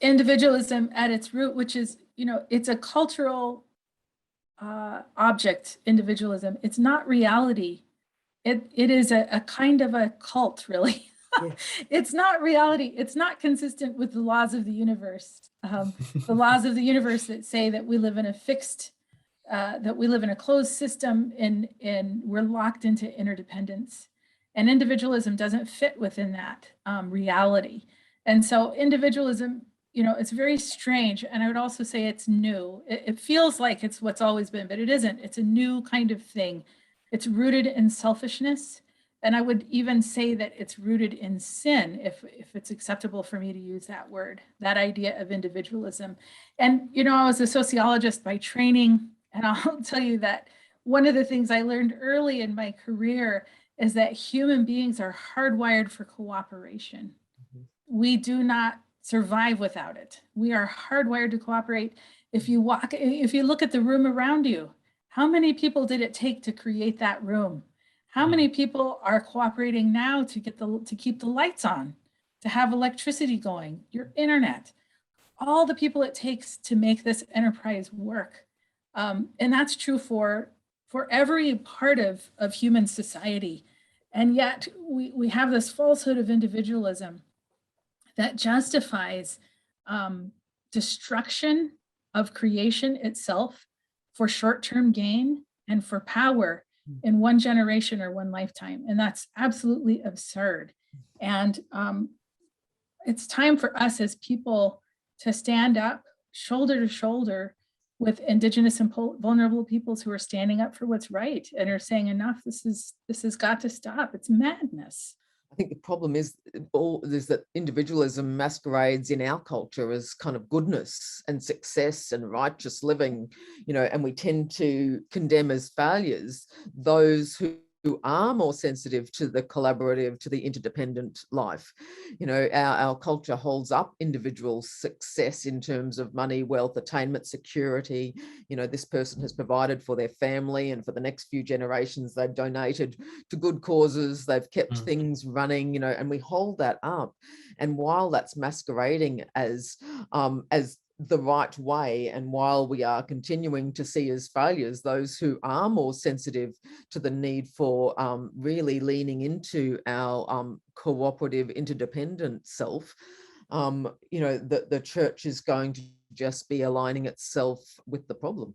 individualism at its root, which is, it's a cultural object, individualism. It's not reality. It is a kind of a cult, really. Yeah. It's not reality. It's not consistent with the laws of the universe. The laws of the universe that say that we live in a that we live in a closed system and we're locked into interdependence. And individualism doesn't fit within that reality. And so individualism, it's very strange. And I would also say it's new. It feels like it's what's always been, but it isn't. It's a new kind of thing. It's rooted in selfishness. And I would even say that it's rooted in sin, if it's acceptable for me to use that word, that idea of individualism. And, I was a sociologist by training, and I'll tell you that one of the things I learned early in my career is that human beings are hardwired for cooperation. Mhm. We do not survive without it. We are hardwired to cooperate. If you look at the room around you, how many people did it take to create that room? How many people are cooperating now to keep the lights on, to have electricity going, your internet, all the people it takes to make this enterprise work? And that's true for every part of human society. And yet we have this falsehood of individualism that justifies destruction of creation itself for short-term gain and for power in one generation or one lifetime. And that's absolutely absurd. And it's time for us as people to stand up shoulder to shoulder with Indigenous and vulnerable peoples who are standing up for what's right and are saying enough. This has got to stop. It's madness. I think the problem is that individualism masquerades in our culture as kind of goodness and success and righteous living, and we tend to condemn as failures those who are more sensitive to the collaborative, to the interdependent life. Our culture holds up individual success in terms of money, wealth, attainment, security. This person has provided for their family, and for the next few generations, they've donated to good causes, they've kept things running, and we hold that up. And while that's masquerading as the right way, and while we are continuing to see as failures those who are more sensitive to the need for really leaning into our cooperative, interdependent self, the church is going to just be aligning itself with the problem.